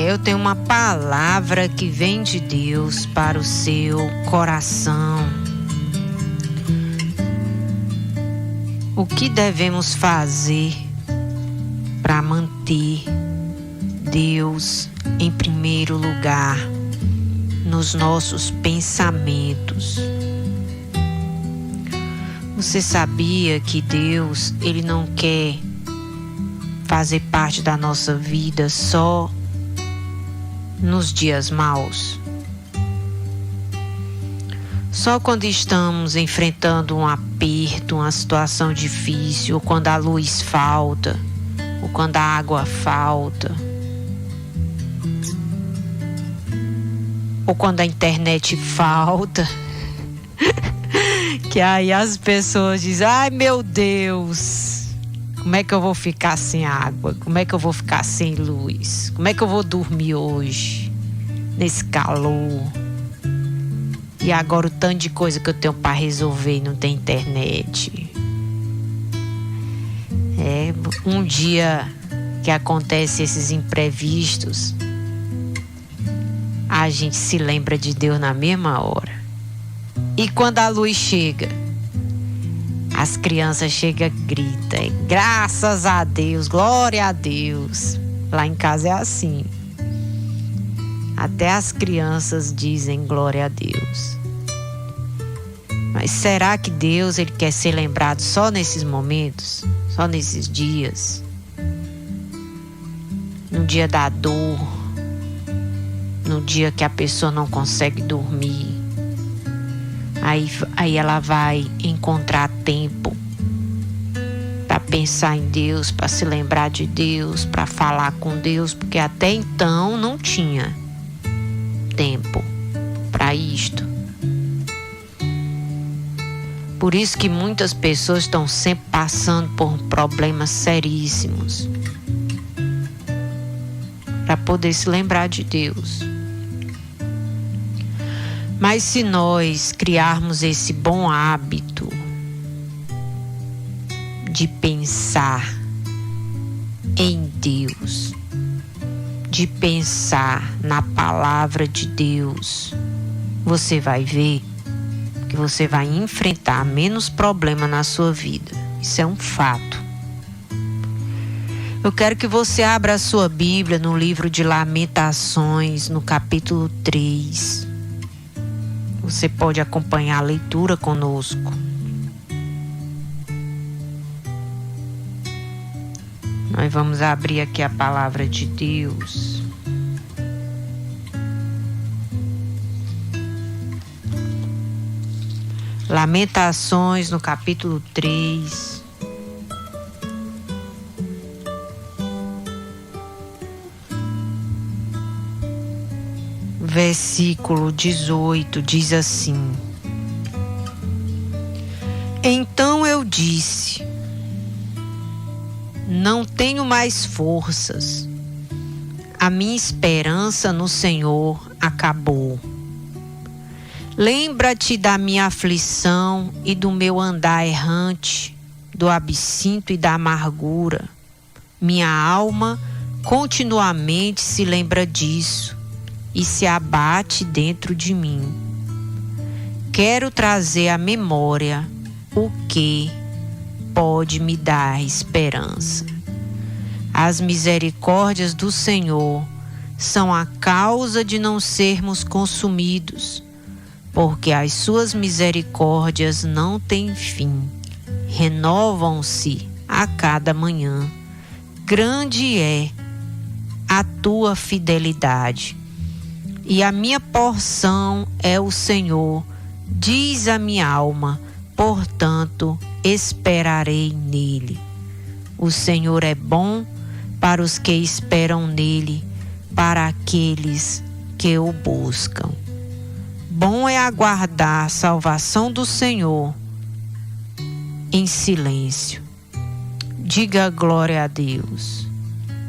Eu tenho uma palavra que vem de Deus para o seu coração. O que devemos fazer para manter Deus em primeiro lugar nos nossos pensamentos? Você sabia que Deus, Ele não quer fazer parte da nossa vida só nos dias maus? Só quando estamos enfrentando um aperto, uma situação difícil, ou quando a luz falta, ou quando a água falta, ou quando a internet falta, que aí as pessoas dizem: ai meu Deus, como é que eu vou ficar sem água? Como é que eu vou ficar sem luz? Como é que eu vou dormir hoje, nesse calor? E agora o tanto de coisa que eu tenho para resolver e não tem internet. Um dia que acontece esses imprevistos, a gente se lembra de Deus na mesma hora. E quando a luz chega, as crianças chegam e gritam: graças a Deus, glória a Deus. Lá em casa é assim. Até as crianças dizem glória a Deus. Mas será que Deus, Ele quer ser lembrado só nesses momentos? Só nesses dias? No dia da dor, no dia que a pessoa não consegue dormir, aí ela vai encontrar tempo para pensar em Deus, para se lembrar de Deus, para falar com Deus, porque até então não tinha tempo para isto. Por isso que muitas pessoas estão sempre passando por problemas seríssimos, para poder se lembrar de Deus. Mas se nós criarmos esse bom hábito de pensar em Deus, de pensar na palavra de Deus, você vai ver que você vai enfrentar menos problema na sua vida. Isso é um fato. Eu quero que você abra a sua Bíblia no livro de Lamentações, no capítulo 3. Você pode acompanhar a leitura conosco. Nós vamos abrir aqui a palavra de Deus. Lamentações, no capítulo 3. Versículo 18 diz assim: então eu disse: não tenho mais forças, a minha esperança no Senhor acabou. Lembra-te da minha aflição e do meu andar errante, do absinto e da amargura. Minha alma continuamente se lembra disso e se abate dentro de mim. Quero trazer à memória o que pode me dar esperança. As misericórdias do Senhor são a causa de não sermos consumidos, porque as suas misericórdias não têm fim, renovam-se a cada manhã. Grande é a tua fidelidade, e a minha porção é o Senhor, diz a minha alma, portanto esperarei nele. O Senhor é bom para os que esperam nele, para aqueles que o buscam. Bom é aguardar a salvação do Senhor em silêncio. Diga glória a Deus.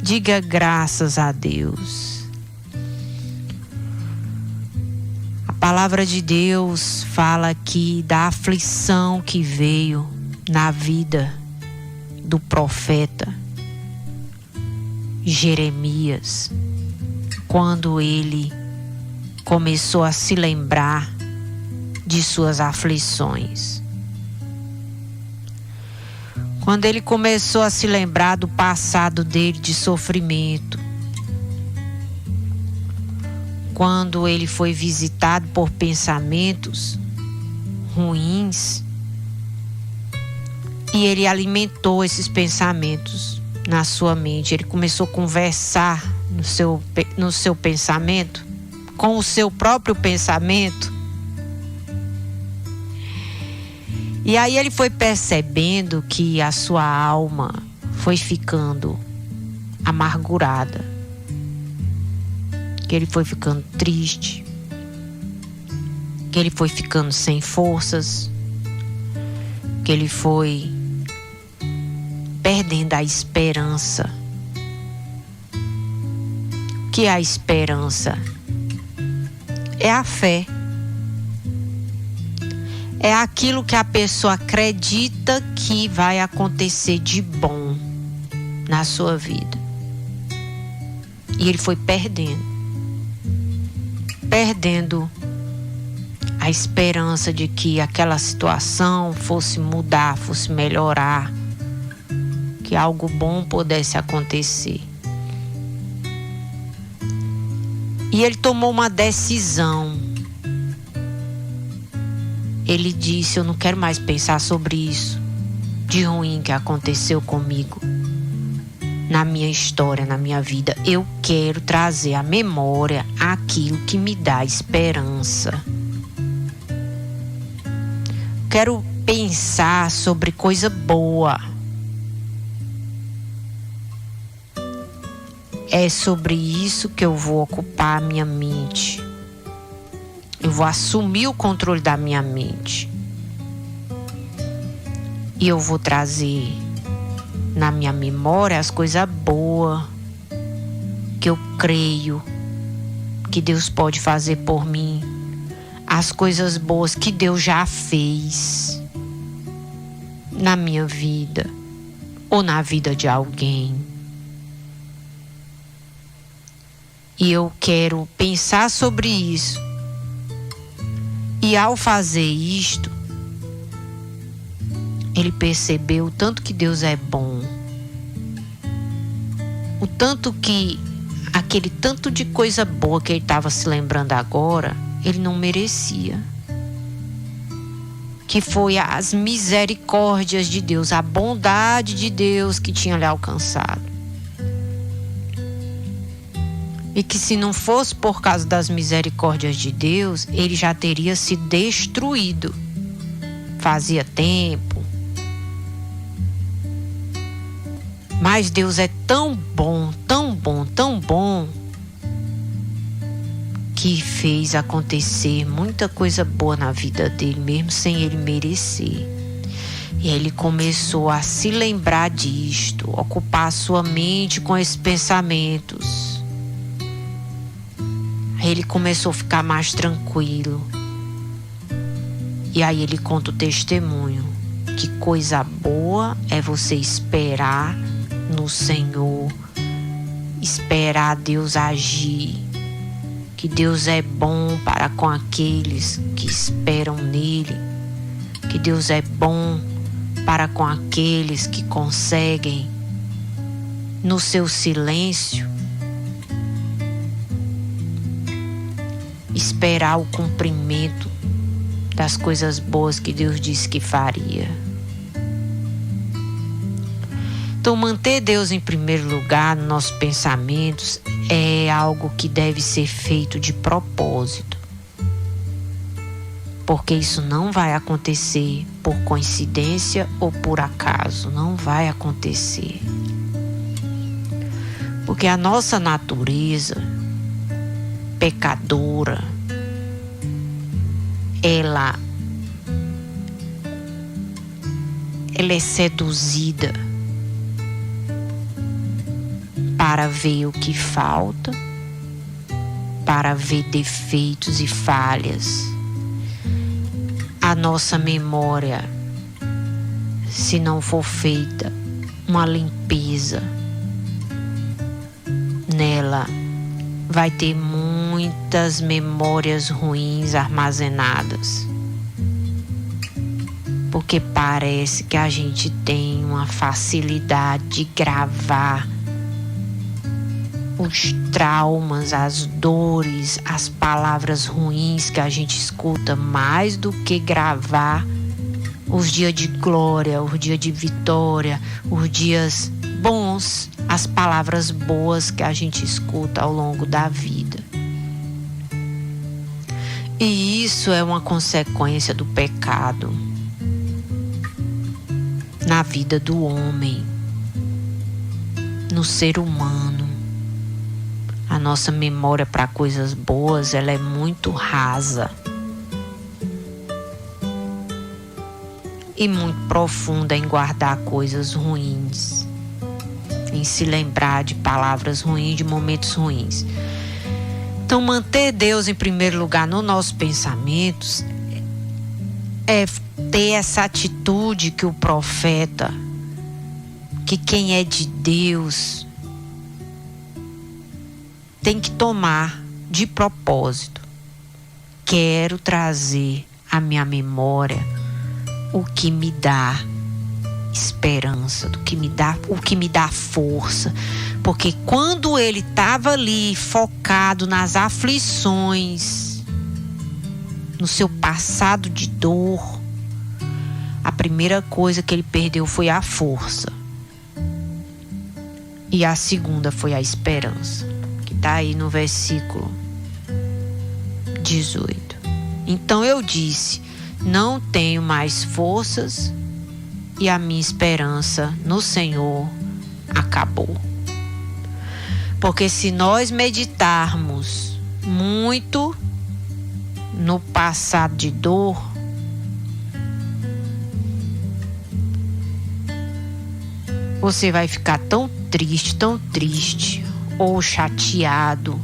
Diga graças a Deus. A palavra de Deus fala aqui da aflição que veio na vida do profeta Jeremias. quando ele começou a se lembrar de suas aflições. Quando ele começou a se lembrar do passado dele de sofrimento. Quando ele foi visitado por pensamentos ruins. E ele alimentou esses pensamentos na sua mente. Ele começou a conversar no seu pensamento, com o seu próprio pensamento. E aí ele foi percebendo que a sua alma foi ficando amargurada, que ele foi ficando triste, que ele foi ficando sem forças, que ele foi perdendo a esperança. O que é a esperança? É a fé. É aquilo que a pessoa acredita que vai acontecer de bom na sua vida. E ele foi perdendo a esperança de que aquela situação fosse mudar, fosse melhorar, que algo bom pudesse acontecer. E ele tomou uma decisão. Ele disse: eu não quero mais pensar sobre isso de ruim que aconteceu comigo, na minha história, na minha vida. Eu quero trazer à memória aquilo que me dá esperança. Quero pensar sobre coisa boa. É sobre isso que eu vou ocupar a minha mente. Eu vou assumir o controle da minha mente. E eu vou trazer na minha memória as coisas boas que eu creio que Deus pode fazer por mim. As coisas boas que Deus já fez na minha vida ou na vida de alguém. E eu quero pensar sobre isso. E ao fazer isto, ele percebeu o tanto que Deus é bom. O tanto que aquele tanto de coisa boa que ele estava se lembrando agora, ele não merecia. Que foi as misericórdias de Deus, a bondade de Deus que tinha lhe alcançado. E que se não fosse por causa das misericórdias de Deus, ele já teria sido destruído. Fazia tempo. Mas Deus é tão bom, tão bom, tão bom, que fez acontecer muita coisa boa na vida dele, mesmo sem ele merecer. E ele começou a se lembrar disto, ocupar a sua mente com esses pensamentos. Ele começou a ficar mais tranquilo. E aí ele conta o testemunho. Que coisa boa é você esperar no Senhor. Esperar Deus agir. Que Deus é bom para com aqueles que esperam nele. Que Deus é bom para com aqueles que conseguem, no seu silêncio, esperar o cumprimento das coisas boas que Deus disse que faria. Então, manter Deus em primeiro lugar nos nossos pensamentos é algo que deve ser feito de propósito. Porque isso não vai acontecer por coincidência ou por acaso. Não vai acontecer. Porque a nossa natureza pecadora, ela é seduzida para ver o que falta, para ver defeitos e falhas. A nossa memória, se não for feita uma limpeza nela, vai ter muitas memórias ruins armazenadas. Porque parece que a gente tem uma facilidade de gravar os traumas, as dores, as palavras ruins que a gente escuta, mais do que gravar os dias de glória, os dias de vitória, os dias bons, as palavras boas que a gente escuta ao longo da vida. E isso é uma consequência do pecado na vida do homem, no ser humano. A nossa memória para coisas boas, ela é muito rasa e muito profunda em guardar coisas ruins, em se lembrar de palavras ruins, de momentos ruins. Então, manter Deus em primeiro lugar nos nossos pensamentos é ter essa atitude que o profeta, que quem é de Deus tem que tomar de propósito. Quero trazer à minha memória o que me dá esperança, o que me dá força. Porque quando ele estava ali focado nas aflições, no seu passado de dor, a primeira coisa que ele perdeu foi a força. E a segunda foi a esperança, que está aí no versículo 18. Então eu disse: não tenho mais forças e a minha esperança no Senhor acabou. Porque se nós meditarmos muito no passado de dor, você vai ficar tão triste, ou chateado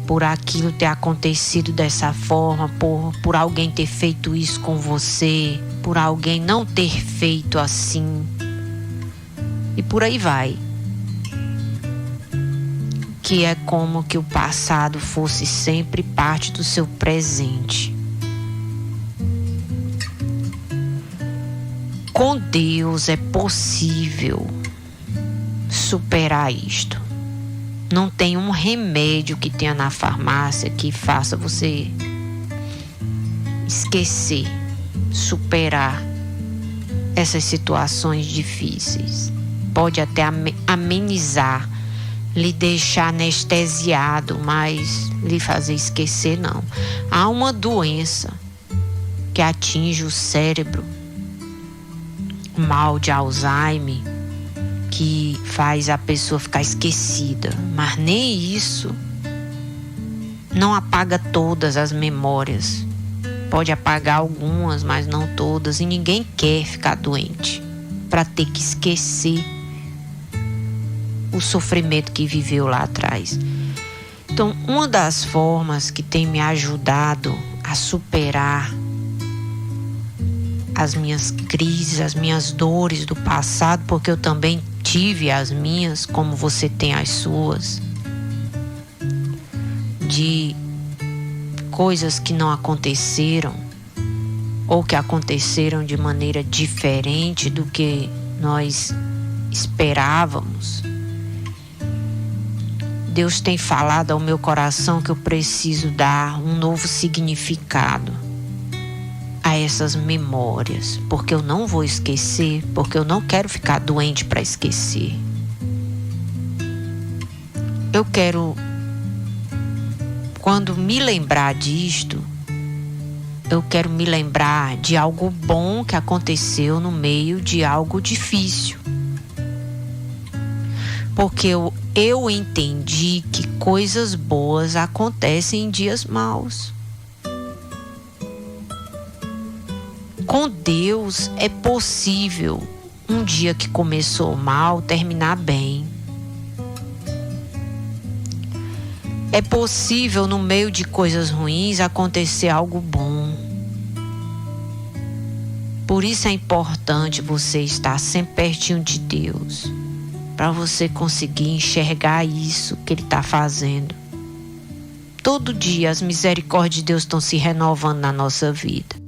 por aquilo ter acontecido dessa forma, por alguém ter feito isso com você, por alguém não ter feito assim, e por aí vai. Que é como que o passado fosse sempre parte do seu presente. Com Deus é possível superar isto. Não tem um remédio que tenha na farmácia que faça você esquecer, superar essas situações difíceis. Pode até amenizar, lhe deixar anestesiado, mas lhe fazer esquecer não. Há uma doença que atinge o cérebro, mal de Alzheimer, que faz a pessoa ficar esquecida, mas nem isso não apaga todas as memórias. Pode apagar algumas, mas não todas, e ninguém quer ficar doente para ter que esquecer o sofrimento que viveu lá atrás. Então, uma das formas que tem me ajudado a superar as minhas crises, as minhas dores do passado, porque eu também tive as minhas, como você tem as suas, de coisas que não aconteceram ou que aconteceram de maneira diferente do que nós esperávamos. Deus tem falado ao meu coração que eu preciso dar um novo significado a essas memórias, porque eu não vou esquecer, porque eu não quero ficar doente para esquecer. Eu quero, quando me lembrar disto, eu quero me lembrar de algo bom que aconteceu no meio de algo difícil. Porque eu entendi que coisas boas acontecem em dias maus. Com Deus é possível um dia que começou mal terminar bem. É possível no meio de coisas ruins acontecer algo bom. Por isso é importante você estar sempre pertinho de Deus. para você conseguir enxergar isso que Ele está fazendo. Todo dia as misericórdias de Deus estão se renovando na nossa vida.